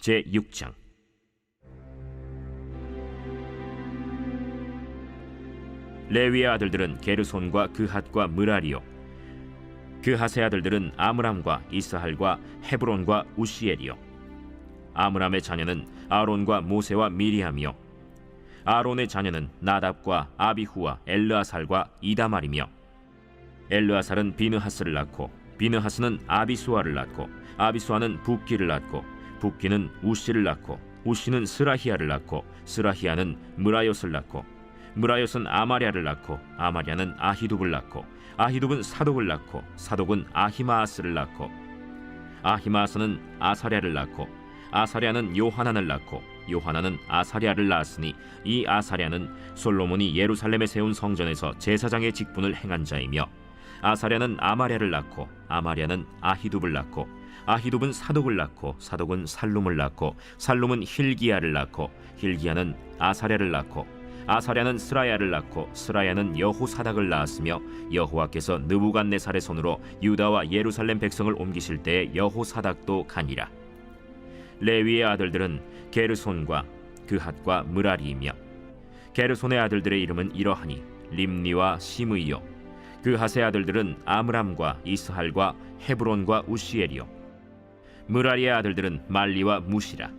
제6장. 레위의 아들들은 게르손과 그핫과 므라리요, 그핫의 아들들은 아므람과 이스할과 헤브론과 우시엘이요. 아므람의 자녀는 아론과 모세와 미리암이요, 아론의 자녀는 나답과 아비후와 엘르아살과 이다말이며, 엘르아살은 비느하스를 낳고 비느하스는 아비수아를 낳고 아비수아는 붓기를 낳고 붓기는 우시를 낳고 우시는 스라히야를 낳고 스라히야는 므라옅을 낳고 므라옅은 아마랴를 낳고 아마랴는 아히둡을 낳고 아히둡은 사독을 낳고 사독은 아히마아스를 낳고 아히마아스는 아사랴를 낳고 아사랴는 요하난을 낳고 요하난은 아사랴를 낳았으니 이 아사랴는 솔로몬이 예루살렘에 세운 성전에서 제사장의 직분을 행한 자이며, 아사랴는 아마랴를 낳고 아마랴는 아히둡을 낳고 아히둡은 사독을 낳고 사독은 살룸을 낳고 살룸은 힐기야를 낳고 힐기야는 아사랴를 낳고 아사랴는 스라야를 낳고 스라야는 여호사닥을 낳았으며, 여호와께서 느부갓네살의 손으로 유다와 예루살렘 백성을 옮기실 때에 여호사닥도 가니라. 레위의 아들들은 게르손과 그핫과 므라리이며, 게르손의 아들들의 이름은 이러하니 림니와 시므이요, 그핫의 아들들은 아므람과 이스할과 헤브론과 우시엘이요, 므라리의 아들들은 말리와 무시라.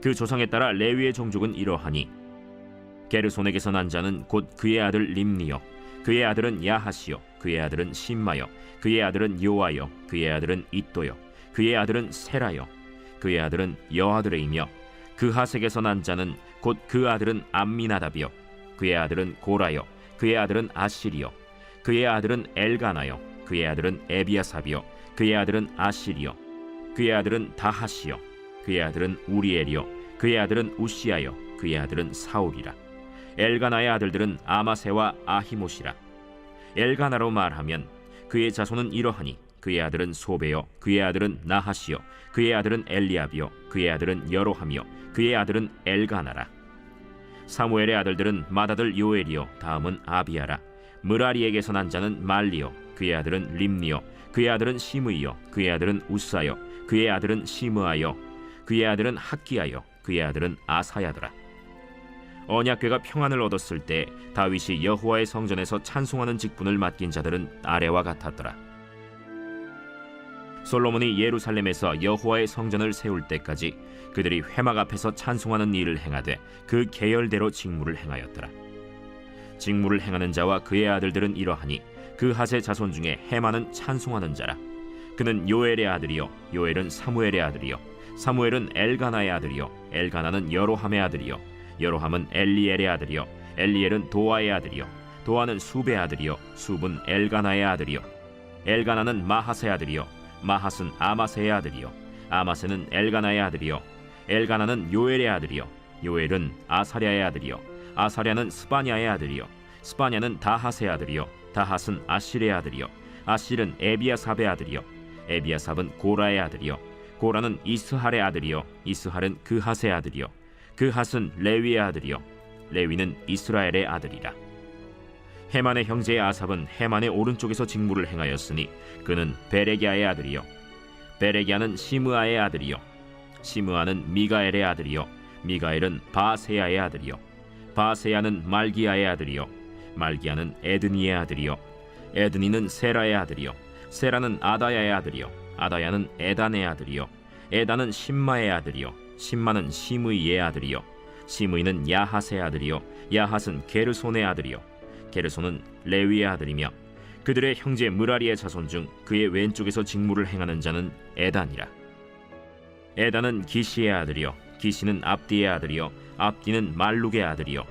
그 조상에 따라 레위의 종족은 이러하니 게르손에게서 난 자는 곧 그의 아들 림니요, 그의 아들은 야하시요, 그의 아들은 심마요, 그의 아들은 요아요, 그의 아들은 잇도요, 그의 아들은 세라요, 그의 아들은 여아드레이며, 그핫에게서 난 자는 곧 그 아들은 암미나답이요, 그의 아들은 고라요, 그의 아들은 아시리요, 그의 아들은 엘가나요, 그의 아들은 에비아삽이요, 그의 아들은 아시리요, 그의 아들은 다하시요, 그의 아들은 우리엘이요, 그의 아들은 우시아요, 그의 아들은 사울이라. 엘가나의 아들들은 아마세와 아히못이라. 엘가나로 말하면 그의 자손은 이러하니 그의 아들은 소베요, 그의 아들은 나하시요, 그의 아들은 엘리압이요, 그의 아들은 여로함이요, 그의 아들은 엘가나라. 사무엘의 아들들은 맏아들 요엘이요, 다음은 아비야라. 므라리에게서 난 자는 말리요, 그의 아들은 림니요, 그의 아들은 시므이요, 그의 아들은 우사요, 그의 아들은 시므아요, 그의 아들은 학기야요, 그의 아들은 아사야더라. 언약궤가 평안을 얻었을 때 다윗이 여호와의 성전에서 찬송하는 직분을 맡긴 자들은 아래와 같았더라. 솔로몬이 예루살렘에서 여호와의 성전을 세울 때까지 그들이 회막 앞에서 찬송하는 일을 행하되 그 계열대로 직무를 행하였더라. 직무를 행하는 자와 그의 아들들은 이러하니 그핫의 자손 중에 헤만은 찬송하는 자라. 그는 요엘의 아들이요, 요엘은 사무엘의 아들이요, 사무엘은 엘가나의 아들이요, 엘가나는 여로함의 아들이요, 여로함은 엘리엘의 아들이요, 엘리엘은 도아의 아들이요, 도아는 숲의 아들이요, 숲은 엘가나의 아들이요, 엘가나는 마하스의 아들이요, 마하스는 아마세의 아들이요, 아마세는 엘가나의 아들이요, 엘가나는 요엘의 아들이요, 요엘은 아사랴의 아들이요, 아사랴는 스바냐의 아들이요, 스바냐는 다핫의 아들이요, 다핫은 아실의 아들이요, 아실은 에비아삽의 아들이요, 에비아삽은 고라의 아들이요, 고라는 이스할의 아들이요, 이스할은 그핫의 아들이요, 그핫은 레위의 아들이요, 레위는 이스라엘의 아들이라. 헤만의 형제 아삽은 헤만의 오른쪽에서 직무를 행하였으니 그는 베레기야의 아들이요, 베레기야는 시므아의 아들이요, 시므아는 미가엘의 아들이요, 미가엘은 바세야의 아들이요, 바세야는 말기야의 아들이요, 말기야는 에드니의 아들이요, 에드니는 세라의 아들이요, 세라는 아다야의 아들이요, 아다야는 에단의 아들이요, 에단은 심마의 아들이요, 심마는 시므이의 아들이요, 시므이는 야핫의 아들이요, 야핫은 게르손의 아들이요, 게르손은 레위의 아들이며, 그들의 형제 므라리의 자손 중 그의 왼쪽에서 직무를 행하는 자는 에단이라. 에단은 기시의 아들이요, 기시는 압디의 아들이요, 압디는 말룩의 아들이요,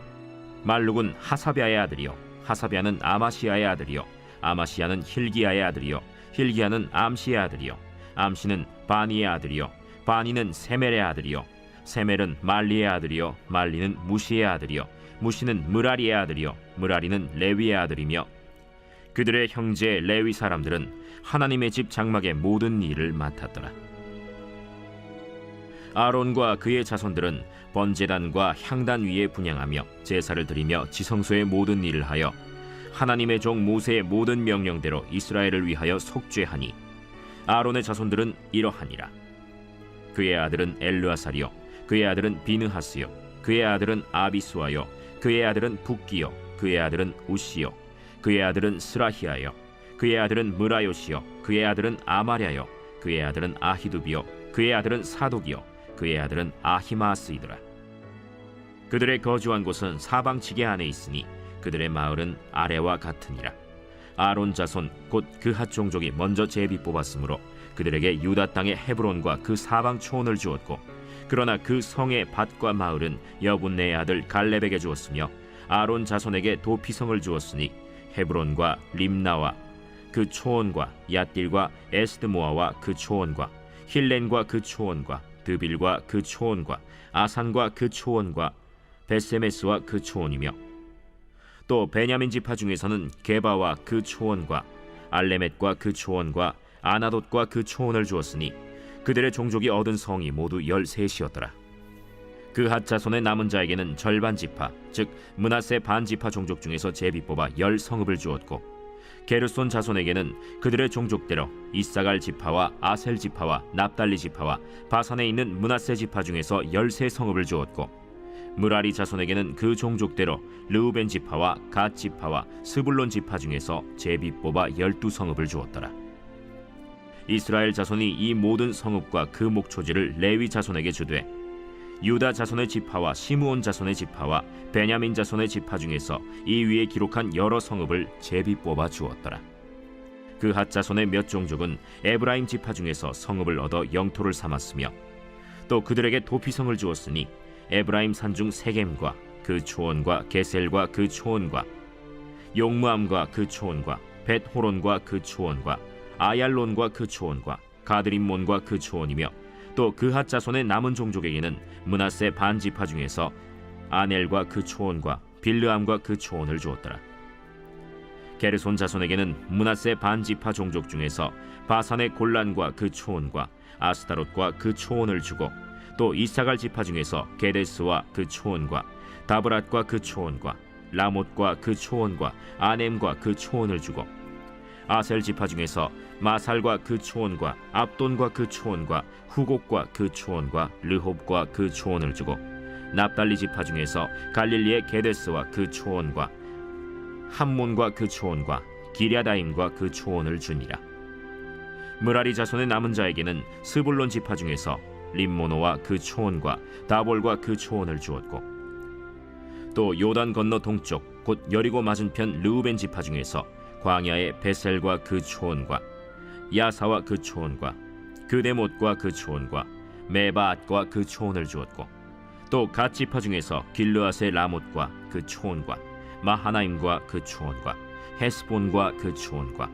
말룩은 하사비아의 아들이요, 하사비아는 아마시아의 아들이요, 아마시아는 힐기야의 아들이요, 힐기야는 암시의 아들이요, 암시는 바니의 아들이요, 바니는 세멜의 아들이요, 세멜은 말리의 아들이요, 말리는 무시의 아들이요, 무시는 므라리의 아들이요, 므라리는 레위의 아들이며, 그들의 형제 레위 사람들은 하나님의 집 장막의 모든 일을 맡았더라. 아론과 그의 자손들은 번제단과 향단 위에 분향하며 제사를 드리며 지성소의 모든 일을 하여 하나님의 종 모세의 모든 명령대로 이스라엘을 위하여 속죄하니, 아론의 자손들은 이러하니라. 그의 아들은 엘르아살이요 그의 아들은 비느하스요 그의 아들은 아비수아요 그의 아들은 붓기요 그의 아들은 우시요 그의 아들은 스라히아요 그의 아들은 무라요시요 그의 아들은 아마랴요 그의 아들은 아히두비요 그의 아들은 사독이요 그의 아들은 아히마스이더라. 그들의 거주한 곳은 사방지게 안에 있으니 그들의 마을은 아래와 같으니라. 아론 자손 곧 그핫 종족이 먼저 제비 뽑았으므로 그들에게 유다 땅의 헤브론과 그 사방 초원을 주었고, 그러나 그 성의 밭과 마을은 여분네의 아들 갈렙에게 주었으며 아론 자손에게 도피성을 주었으니 헤브론과 림나와 그 초원과 얏딜과 에스드모아와 그 초원과 힐렌과 그 초원과 드빌과 그 초원과 아산과 그 초원과 베세메스와 그 초원이며, 또 베냐민 지파 중에서는 게바와 그 초원과 알레멧과 그 초원과 아나돗과 그 초원을 주었으니 그들의 종족이 얻은 성이 모두 13이었더라. 그핫 자손의 남은 자에게는 절반 지파, 즉 므낫세 반 지파 종족 중에서 제비 뽑아 10성읍을 주었고, 게르손 자손에게는 그들의 종족대로 이사갈 지파와 아셀 지파와 납달리 지파와 바산에 있는 므낫세 지파 중에서 13성읍을 주었고, 무라리 자손에게는 그 종족대로 르우벤 지파와 갓 지파와 스불론 지파 중에서 제비 뽑아 12성읍을 주었더라. 이스라엘 자손이 이 모든 성읍과 그 목초지를 레위 자손에게 주되, 유다 자손의 지파와 시므온 자손의 지파와 베냐민 자손의 지파 중에서 이 위에 기록한 여러 성읍을 제비 뽑아 주었더라. 그핫 자손의 몇 종족은 에브라임 지파 중에서 성읍을 얻어 영토를 삼았으며, 또 그들에게 도피성을 주었으니 에브라임 산중 세겜과 그 초원과 게셀과 그 초원과 용무암과 그 초원과 벳호론과 그 초원과 아얄론과 그 초원과 가드림몬과 그 초원이며, 또 그핫 자손의 남은 종족에게는 므낫세 반 지파 중에서 아넬과 그 초원과 빌르암과 그 초원을 주었더라. 게르손 자손에게는 므낫세 반 지파 종족 중에서 바산의 골란과 그 초원과 아스타롯과 그 초원을 주고, 또 이사갈 지파 중에서 게데스와 그 초원과 다브랏과 그 초원과 라못과 그 초원과 아넴과 그 초원을 주고, 아셀 지파 중에서 마살과 그 초원과 압돈과 그 초원과 후곡과 그 초원과 르홉과 그 초원을 주고, 납달리 지파 중에서 갈릴리의 게데스와 그 초원과 함몬과 그 초원과 기랴다임과 그 초원을 주니라. 무라리 자손의 남은 자에게는 스불론 지파 중에서 림모노와 그 초원과 다볼과 그 초원을 주었고, 또 요단 건너 동쪽 곧 여리고 맞은편 르우벤 지파 중에서 광야의 베셀과 그 초원과 야사와 그 초원과 그데못과 그 초원과 메바앗과 그 초원을 주었고, 또 갓 지파 중에서 길르앗의 라못과 그 초원과 마하나임과 그 초원과 헤스본과 그 초원과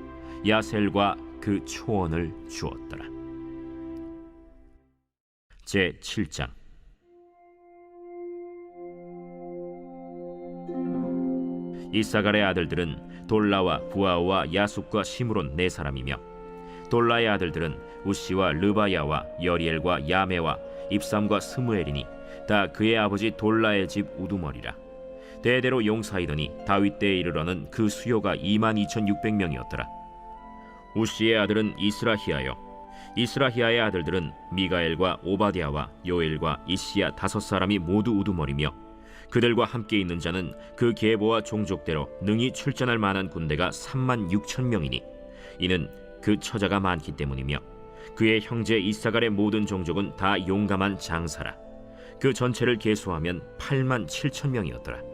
야셀과 그 초원을 주었더라. 제7장. 이사갈의 아들들은 돌라와 부아오와 야숲과 시므론 4사람이며, 돌라의 아들들은 우시와 르바야와 여리엘과 야메와 입삼과 스무엘이니 다 그의 아버지 돌라의 집 우두머리라. 대대로 용사이더니 다윗 때에 이르러는 그 수요가 22,600명이었더라. 우시의 아들은 이스라히야요, 이스라히야의 아들들은 미가엘과 오바댜와 요엘과 이시야 5사람이 모두 우두머리며, 그들과 함께 있는 자는 그 계보와 종족대로 능히 출전할 만한 군대가 36,000명이니 이는 그 처자가 많기 때문이며, 그의 형제 이사갈의 모든 종족은 다 용감한 장사라. 그 전체를 계수하면 87,000명이었더라.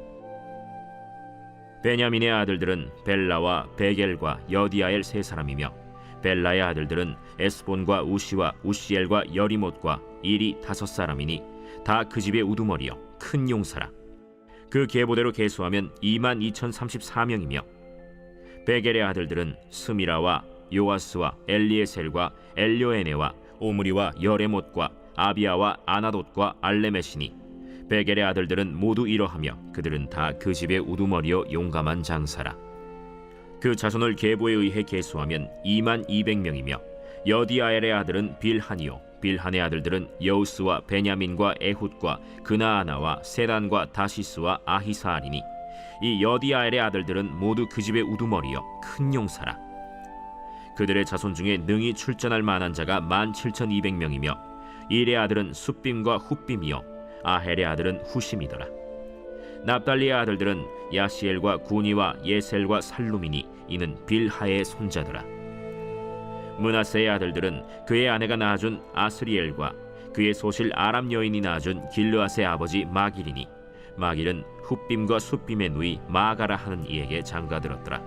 베냐민의 아들들은 벨라와 베겔과 여디아엘 3사람이며, 벨라의 아들들은 에스본과 우시와 우시엘과 여리못과 일이 5사람이니 다 그 집의 우두머리요 큰 용사라. 그 계보대로 계수하면 22,034명이며, 베겔의 아들들은 스미라와 요아스와 엘리에셀과 엘료에네와 오므리와 여레못과 아비아와 아나돗과 알레메시니, 베겔의 아들들은 모두 이러하며 그들은 다 그 집의 우두머리요 용감한 장사라. 그 자손을 계보에 의해 계수하면 22,000명이며, 여디아엘의 아들은 빌한이요, 빌한의 아들들은 여우스와 베냐민과 에훗과 그나아나와 세단과 다시스와 아히사알이니 이 여디아엘의 아들들은 모두 그 집의 우두머리요 큰 용사라. 그들의 자손 중에 능히 출전할 만한 자가 17,200명이며 일의 아들은 숫빔과 훗빔이요 아헬의 아들은 후심이더라. 납달리의 아들들은 야시엘과 구니와 예셀과 살루미니 이는 빌하의 손자더라. 므낫세의 아들들은 그의 아내가 낳아준 아스리엘과 그의 소실 아람 여인이 낳아준 길르앗의 아버지 마길이니 마길은 훗빔과 숫빔의 누이 마가라 하는 이에게 장가들었더라.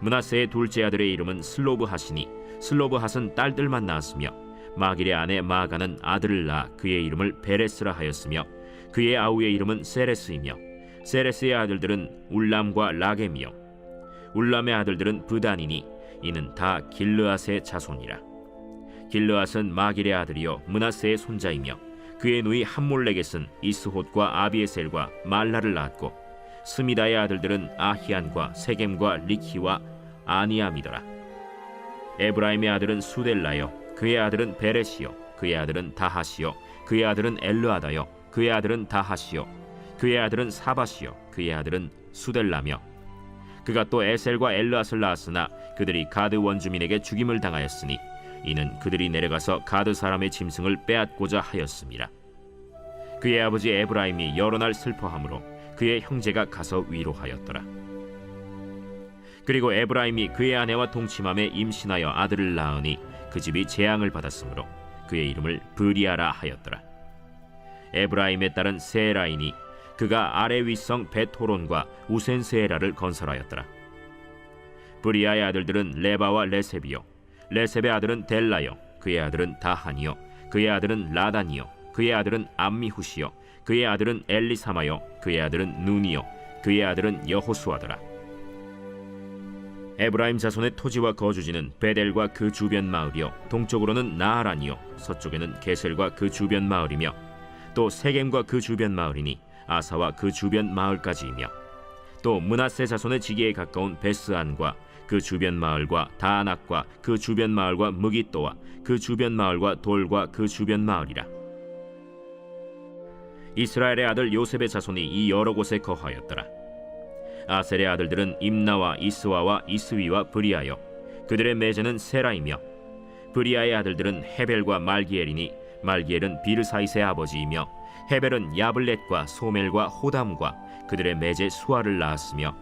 므낫세의 둘째 아들의 이름은 슬로브핫이니 슬로브핫은 딸들만 낳았으며 마길의 아내 마가는 아들을 낳아 그의 이름을 베레스라 하였으며 그의 아우의 이름은 세레스이며 세레스의 아들들은 울람과 라겜이요 울람의 아들들은 브단이니 이는 다 길르앗의 자손이라. 길르앗은 마길의 아들이요 므낫세의 손자이며 그의 누이 함몰레겟은 이스톳과 아비에셀과 말라를 낳았고 스미다의 아들들은 아히안과 세겜과 리키와 아니암이더라. 에브라임의 아들은 수델라요 그의 아들은 베레시요 그의 아들은 다하시요 그의 아들은 엘르아다요 그의 아들은 다하시요 그의 아들은 사바시요 그의 아들은 수델라며 그가 또 에셀과 엘르앗을 낳았으나 그들이 가드 원주민에게 죽임을 당하였으니 이는 그들이 내려가서 가드 사람의 짐승을 빼앗고자 하였음이라. 그의 아버지 에브라임이 여러 날 슬퍼하므로 그의 형제가 가서 위로하였더라. 그리고 에브라임이 그의 아내와 동침함에 임신하여 아들을 낳으니 그 집이 재앙을 받았으므로 그의 이름을 브리아라 하였더라. 에브라임의 딸은 세라이니 그가 아래 윗성 베토론과 우센세라를 건설하였더라. 브리아의 아들들은 레바와 레셉이요 레셉의 아들은 델라요 그의 아들은 다하니요 그의 아들은 라다니요 그의 아들은 암미후시요 그의 아들은 엘리사마요 그의 아들은 눈이요 그의 아들은 여호수아더라. 에브라임 자손의 토지와 거주지는 베델과 그 주변 마을이요 동쪽으로는 나하란이요 서쪽에는 게셀과 그 주변 마을이며 또 세겜과 그 주변 마을이니 아사와 그 주변 마을까지이며 또 므낫세 자손의 지기에 가까운 베스안과 그 주변 마을과 다낙과 그 주변 마을과 무깃도와 그 주변 마을과 돌과 그 주변 마을이라. 이스라엘의 아들 요셉의 자손이 이 여러 곳에 거하였더라. 아셀의 아들들은 임나와 이스와와 이스위와 브리아요 그들의 매제는 세라이며 브리아의 아들들은 헤벨과 말기엘이니 말기엘은 비르사이스의 아버지이며 헤벨은 야블렛과 소멜과 호담과 그들의 매제 수아를 낳았으며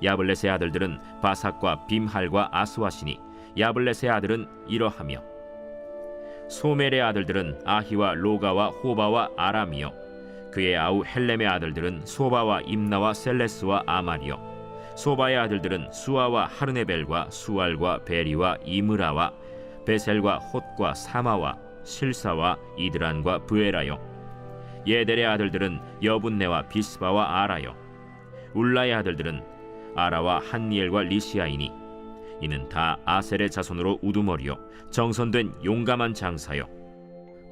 야블렛의 아들들은 바삭과 빔할과 아스와시니 야블렛의 아들은 이러하며 소멜의 아들들은 아히와 로가와 호바와 아람이요 그의 아우 헬렘의 아들들은 소바와 임나와 셀레스와 아말이요 소바의 아들들은 수아와 하르네벨과 수알과 베리와 이므라와 베셀과 톳과 사마와 실사와 이드란과 브에라요 예델의 아들들은 여분네와 비스바와 아라요 울라의 아들들은 아라와 한니엘과 리시아이니 이는 다 아셀의 자손으로 우두머리요 정선된 용감한 장사요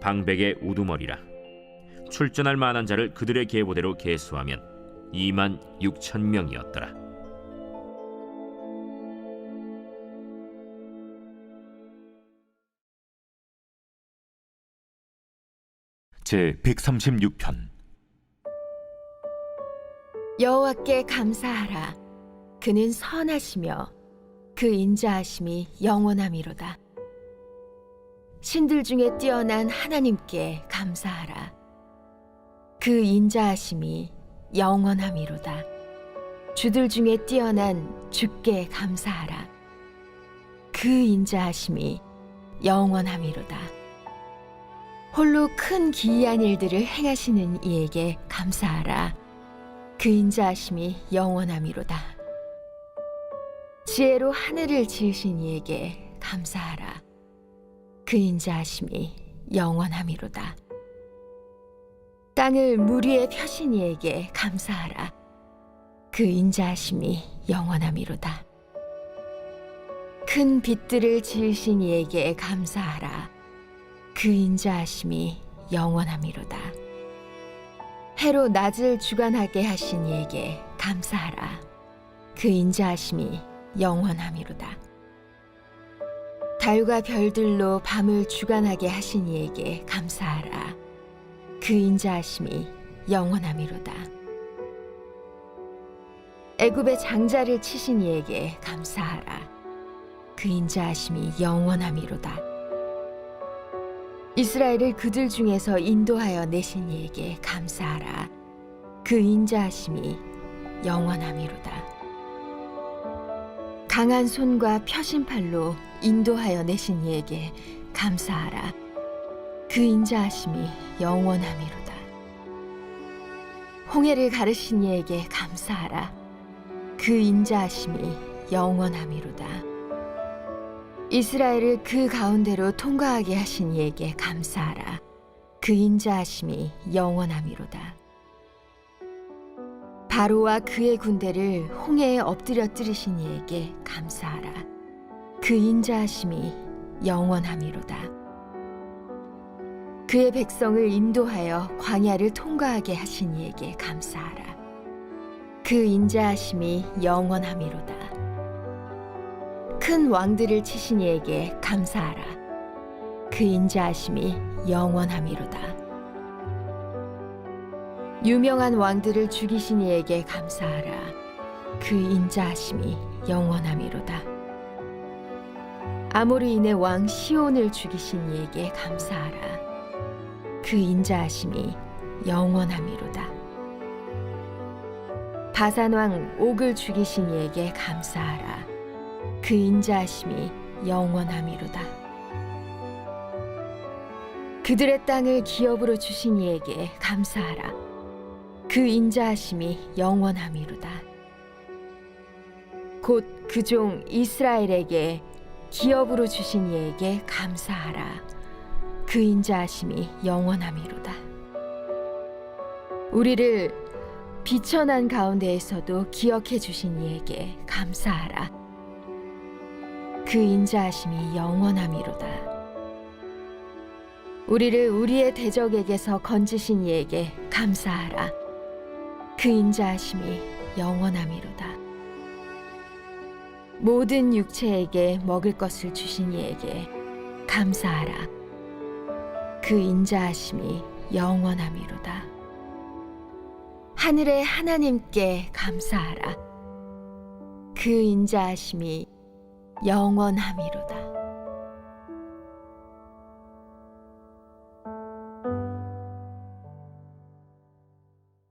방백의 우두머리라. 출전할 만한 자를 그들의 계보대로 계수하면 26,000명이었더라. 제 136편. 여호와께 감사하라. 그는 선하시며 그 인자하심이 영원함이로다. 신들 중에 뛰어난 하나님께 감사하라. 그 인자하심이 영원함이로다. 주들 중에 뛰어난 주께 감사하라. 그 인자하심이 영원함이로다. 홀로 큰 기이한 일들을 행하시는 이에게 감사하라. 그 인자하심이 영원함이로다. 지혜로 하늘을 지으신 이에게 감사하라. 그 인자하심이 영원함이로다. 땅을 물 위에 펴신 이에게 감사하라. 그 인자하심이 영원함이로다. 큰 빛들을 지으신 이에게 감사하라. 그 인자하심이 영원함이로다. 해로 낮을 주관하게 하신 이에게 감사하라. 그 인자하심이 영원함이로다. 달과 별들로 밤을 주관하게 하신 이에게 감사하라. 그 인자하심이 영원함이로다. 애굽의 장자를 치신 이에게 감사하라. 그 인자하심이 영원함이로다. 이스라엘을 그들 중에서 인도하여 내신 이에게 감사하라. 그 인자하심이 영원함이로다. 강한 손과 펴신 팔로 인도하여 내신 이에게 감사하라. 그 인자하심이 영원함이로다. 홍해를 가르신 이에게 감사하라. 그 인자하심이 영원함이로다. 이스라엘을 그 가운데로 통과하게 하신 이에게 감사하라. 그 인자하심이 영원함이로다. 바로와 그의 군대를 홍해에 엎드려뜨리신 이에게 감사하라. 그 인자하심이 영원함이로다. 그의 백성을 인도하여 광야를 통과하게 하신 이에게 감사하라. 그 인자하심이 영원함이로다. 큰 왕들을 치신 이에게 감사하라. 그 인자하심이 영원함이로다. 유명한 왕들을 죽이신 이에게 감사하라. 그 인자하심이 영원함이로다. 아모르인의 왕 시온을 죽이신 이에게 감사하라. 그 인자하심이 영원함이로다. 바산 왕 옥을 죽이신 이에게 감사하라. 그 인자하심이 영원함이로다. 그들의 땅을 기업으로 주신 이에게 감사하라. 그 인자하심이 영원함이로다. 곧 그 종 이스라엘에게 기업으로 주신 이에게 감사하라. 그 인자하심이 영원함이로다. 우리를 비천한 가운데에서도 기억해 주신 이에게 감사하라. 그 인자하심이 영원함이로다. 우리를 우리의 대적에게서 건지신 이에게 감사하라. 그 인자하심이 영원함이로다. 모든 육체에게 먹을 것을 주신 이에게 감사하라. 그 인자하심이 영원함이로다. 하늘의 하나님께 감사하라. 그 인자하심이 영원함이로다.